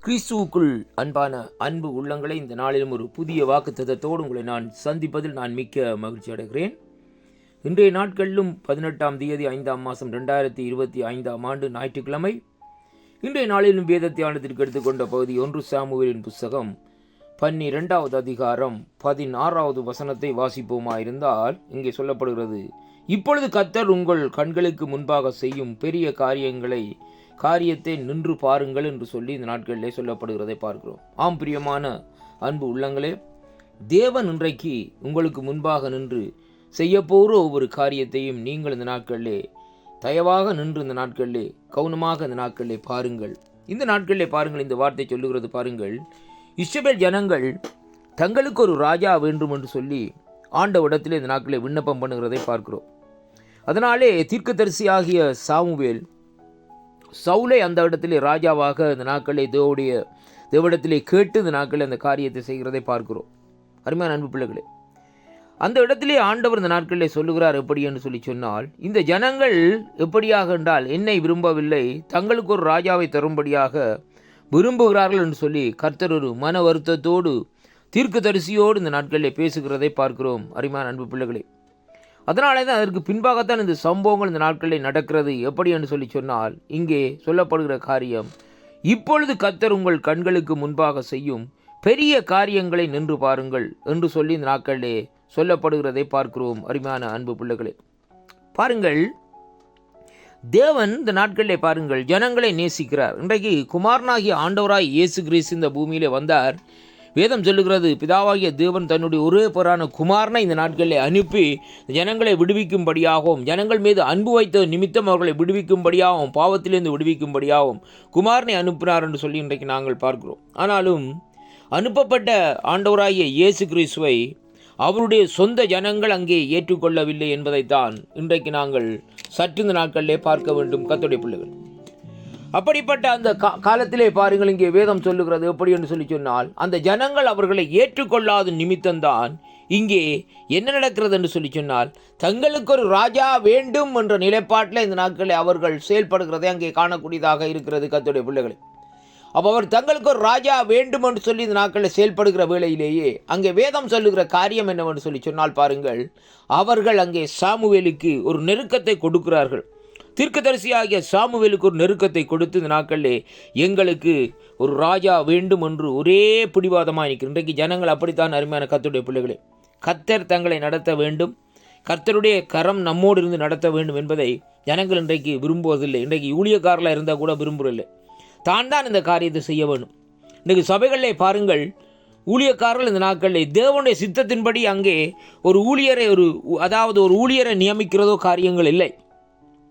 கிறிஸ்துவுக்குள் அன்பான அன்பு உள்ளங்களை இந்த நாளிலும் ஒரு புதிய வாக்குத்தத்தத்தோடு உங்களை நான் சந்திப்பதில் நான் மிக்க மகிழ்ச்சி அடைகிறேன். இன்றைய நாட்களிலும் 18ஆம் தேதி 5ஆம் மாதம் 2025ஆம் ஆண்டு ஞாயிற்றுக்கிழமை. இன்றைய நாளிலும் வேத தியானத்திற்கு எடுத்துக்கொண்ட பகுதி 1 சாமுவேலின் புஸ்தகம் 12வது அதிகாரம் 16வது வசனத்தை வாசிப்போமாயிருந்தால் இங்கே சொல்லப்படுகிறது, இப்பொழுது கர்த்தர் உங்கள் கண்களுக்கு முன்பாக செய்யும் பெரிய காரியத்தை நின்று பாருங்கள் என்று சொல்லி இந்த நாட்களிலே சொல்லப்படுகிறதை பார்க்கிறோம். ஆம் பிரியமான அன்பு உள்ளங்களே, தேவன் இன்றைக்கு உங்களுக்கு முன்பாக நின்று செய்யப்போகிற ஒவ்வொரு காரியத்தையும் நீங்கள் இந்த நாட்களிலே தயவாக நின்று இந்த நாட்களிலே கவனமாக இந்த நாட்களிலே பாருங்கள். இந்த நாட்களிலே பாருங்கள், இந்த வார்த்தை சொல்லுகிறது பாருங்கள், இஸ்ரவேல் ஜனங்கள் தங்களுக்கு ஒரு ராஜா வேண்டும் என்று சொல்லி ஆண்டவரிடத்திலே இந்த நாட்களிலே விண்ணப்பம் பண்ணுகிறதை பார்க்கிறோம். அதனாலே தீர்க்கதரிசி ஆகிய சாமுவேல் சவுலை அந்த இடத்திலே ராஜாவாக இந்த நாட்களை தேவனிடத்திலே கேட்டு இந்த நாட்களில் அந்த காரியத்தை செய்கிறதை பார்க்கிறோம். அருமையான அன்பு பிள்ளைகளே, அந்த இடத்திலே ஆண்டவர் இந்த நாட்களிலே சொல்லுகிறார் எப்படி என்று சொல்லி சொன்னால், இந்த ஜனங்கள் எப்படியாக என்றால் என்னை விரும்பவில்லை, தங்களுக்கு ஒரு ராஜாவை தரும்படியாக விரும்புகிறார்கள் என்று சொல்லி கர்த்தர் ஒரு மன வருத்தத்தோடு தீர்க்கதரிசியோடு இந்த நாட்களிலே பேசுகிறதை பார்க்கிறோம். அருமையான அன்பு பிள்ளைகளே, அதனாலே தான் அதற்கு பின்பாகத்தான் இந்த சம்பவங்கள் இந்த நாட்களில் நடக்கிறது. எப்படி என்று சொல்லி சொன்னால், இங்கே சொல்லப்படுகிற காரியம், இப்பொழுது கர்த்தர் உங்கள் கண்களுக்கு முன்பாக செய்யும் பெரிய காரியங்களை நின்று பாருங்கள் என்று சொல்லி இந்த நாட்களிலே சொல்லப்படுகிறதை பார்க்கிறோம். அருமையான அன்பு பிள்ளைகளே, பாருங்கள், தேவன் இந்த நாட்களிலே பாருங்கள் ஜனங்களை நேசிக்கிறார். இன்றைக்கு குமாரனாகிய ஆண்டவராய் இயேசு கிறிஸ்து இந்த பூமியிலே வந்தார். வேதம் சொல்லுகிறது, பிதாவாகிய தேவன் தன்னுடைய ஒரே பேரான குமாரனை இந்த நாட்களிலே அனுப்பி ஜனங்களை விடுவிக்கும்படியாகவும், ஜனங்கள் மீது அன்பு வைத்த நிமித்தம் அவர்களை விடுவிக்கும்படியாகவும், பாவத்திலிருந்து விடுவிக்கும்படியாகவும் குமாரனை அனுப்பினார் என்று சொல்லி இன்றைக்கு நாங்கள் பார்க்கிறோம். ஆனாலும் அனுப்பப்பட்ட ஆண்டவராகிய இயேசு கிறிஸ்துவை அவருடைய சொந்த ஜனங்கள் அங்கே ஏற்றுக்கொள்ளவில்லை என்பதைத்தான் இன்றைக்கு நாங்கள் சற்று இந்த நாட்களிலே பார்க்க வேண்டும். கர்த்தருடைய பிள்ளைகள், அப்படிப்பட்ட அந்த காலத்திலே பாருங்கள், இங்கே வேதம் சொல்லுகிறது எப்படி என்று சொல்லி சொன்னால், அந்த ஜனங்கள் அவர்களை ஏற்றுக்கொள்ளாத நிமித்தம்தான் இங்கே என்ன நடக்கிறது என்று சொல்லி சொன்னால், தங்களுக்கு ஒரு ராஜா வேண்டும் என்ற நிலைப்பாட்டில் இந்த நாட்களில் அவர்கள் செயல்படுகிறதை அங்கே காணக்கூடியதாக இருக்கிறது. கர்த்தருடைய பிள்ளைகளை, அப்போ அவர் தங்களுக்கு ஒரு ராஜா வேண்டும் என்று சொல்லி இந்த நாட்களில் செயல்படுகிற வேளையிலேயே அங்கே வேதம் சொல்லுகிற காரியம் என்னவென்று சொல்லி சொன்னால் பாருங்கள், அவர்கள் அங்கே சாமுவேலுக்கு ஒரு நெருக்கத்தை கொடுக்கிறார்கள். தீர்க்கதரிசி ஆகிய சாமுவேலுக்கு ஒரு நெருக்கத்தை கொடுத்து இந்த நாட்களிலே எங்களுக்கு ஒரு ராஜா வேண்டும் என்று ஒரே பிடிவாதமாக இருக்கிற இன்றைக்கு ஜனங்கள் அப்படித்தான். அருமையான கர்த்தருடைய பிள்ளைகளே, கர்த்தர் தங்களை நடத்த வேண்டும், கர்த்தருடைய கரம் நம்மோடு இருந்து நடத்த வேண்டும் என்பதை ஜனங்கள் இன்றைக்கு விரும்புவதில்லை. இன்றைக்கு ஊழியக்காரர்களாக இருந்தால் கூட விரும்புவதில்லை, தான் இந்த காரியத்தை செய்ய வேண்டும். இன்றைக்கு சபைகளிலே பாருங்கள், ஊழியக்காரர்கள் இந்த நாட்களில் தேவனுடைய சித்தத்தின்படி அங்கே ஒரு ஊழியரை நியமிக்கிறதோ காரியங்கள் இல்லை.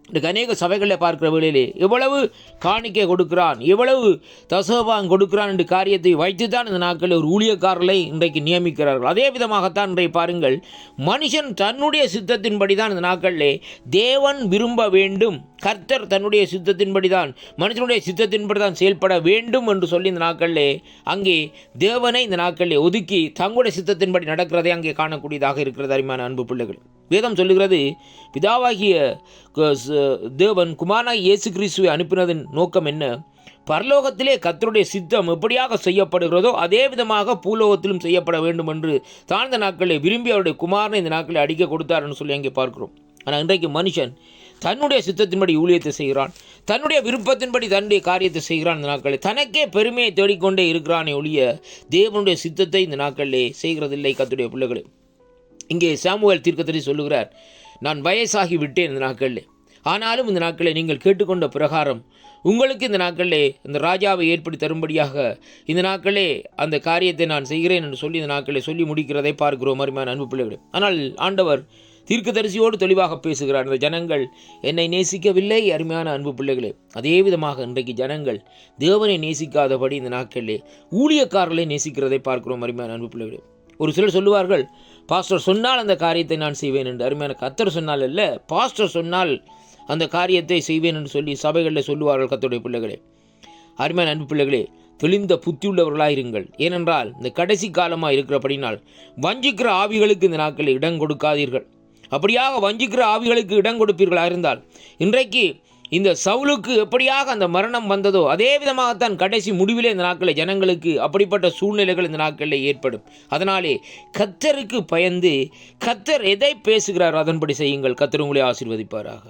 இன்றைக்கு அநேக சபைகளில் பார்க்கிற வேளையிலே எவ்வளவு காணிக்கை கொடுக்கிறான், எவ்வளவு தசோபாகம் கொடுக்கிறான் என்று காரியத்தை வைத்து தான் இந்த நாட்களில் ஒரு ஊழியக்காரர்களை இன்றைக்கு நியமிக்கிறார்கள். அதே விதமாகத்தான் இன்றைக்கு பாருங்கள், மனுஷன் தன்னுடைய சித்தத்தின்படி தான் இந்த நாட்களிலே தேவன் விரும்ப வேண்டும், கர்த்தர் தன்னுடைய சித்தத்தின்படி தான் மனுஷனுடைய சித்தத்தின்படி தான் செயல்பட வேண்டும் என்று சொல்லி இந்த நாட்களிலே அங்கே தேவனை இந்த நாட்களிலே ஒதுக்கி தங்களுடைய சித்தத்தின்படி நடக்கிறதை அங்கே காணக்கூடியதாக இருக்கிறது. அருமையான அன்பு பிள்ளைகள், வேதம் சொல்லுகிறது, பிதாவாகிய தேவன் குமாரனாகிய இயேசு கிறிஸ்துவை அனுப்பினதின் நோக்கம் என்ன? பரலோகத்திலே கர்த்தருடைய சித்தம் எப்படியாக செய்யப்படுகிறதோ அதே விதமாக பூலோகத்திலும் செய்யப்பட வேண்டும் என்று தாழ்ந்த நாட்களில் விரும்பி அவருடைய குமாரனை இந்த நாட்களில் அடிக்க கொடுத்தார் என்று சொல்லி அங்கே பார்க்கிறோம். ஆனால் இன்றைக்கு மனுஷன் தன்னுடைய சித்தத்தின்படி ஊழியத்தை செய்கிறான், தன்னுடைய விருப்பத்தின்படி தன்னுடைய காரியத்தை செய்கிறான். இந்த நாட்களில் தனக்கே பெருமையை தேடிக்கொண்டே இருக்கிறானே ஒழிய தேவனுடைய சித்தத்தை இந்த நாட்களிலே செய்கிறதில்லை. கர்த்தருடைய பிள்ளைகளே, இங்கே சாமுவேல் தீர்க்கதரிசி சொல்லுகிறார், நான் வயசாகி விட்டேன் இந்த நாட்களில், ஆனாலும் இந்த நாட்களில் நீங்கள் கேட்டுக்கொண்ட பிரகாரம் உங்களுக்கு இந்த நாட்களிலே இந்த ராஜாவை ஏற்படுத்தி தரும்படியாக இந்த நாட்களே அந்த காரியத்தை நான் செய்கிறேன் என்று சொல்லி இந்த நாட்களை சொல்லி முடிக்கிறதை பார்க்கிறோம். அருமையான அன்பு பிள்ளைகளே, ஆனால் ஆண்டவர் தீர்க்கதரிசியோடு தெளிவாக பேசுகிறார், இந்த ஜனங்கள் என்னை நேசிக்கவில்லை. அருமையான அன்பு பிள்ளைகளே, அதே விதமாக இன்றைக்கு ஜனங்கள் தேவனை நேசிக்காதபடி இந்த நாட்களிலே ஊழியக்காரர்களை நேசிக்கிறதை பார்க்கிறோம். அருமையான அன்பு பிள்ளைகளே, ஒரு சிலர் சொல்லுவார்கள், பாஸ்டர் சொன்னால் அந்த காரியத்தை நான் செய்வேன் என்று. அருமையான கர்த்தர் சொன்னால் அல்ல, பாஸ்டர் சொன்னால் அந்த காரியத்தை செய்வேன் என்று சொல்லி சபைகளில் சொல்லுவார்கள். கர்த்தருடைய பிள்ளைகளே, அருமையான அன்பு பிள்ளைகளே, தெளிந்த புத்தியுள்ளவர்களாயிருங்கள். ஏனென்றால் இந்த கடைசி காலமாக இருக்கிறபடினால் வஞ்சிக்கிற ஆவிகளுக்கு இந்த நாட்களில் இடம் கொடுக்காதீர்கள். அப்படியாக வஞ்சிக்கிற ஆவிகளுக்கு இடம் கொடுப்பீர்களாக இருந்தால் இன்றைக்கு இந்த சவுலுக்கு எப்படியாக அந்த மரணம் வந்ததோ அதே விதமாகத்தான் கடைசி முடிவிலே இந்த நாட்களில் ஜனங்களுக்கு அப்படிப்பட்ட சூழ்நிலைகள் இந்த நாட்களில் ஏற்படும். அதனாலே கர்த்தருக்கு பயந்து கர்த்தர் எதை பேசுகிறாரோ அதன்படி செய்யுங்கள். கர்த்தர் உங்களை ஆசீர்வதிப்பாராக.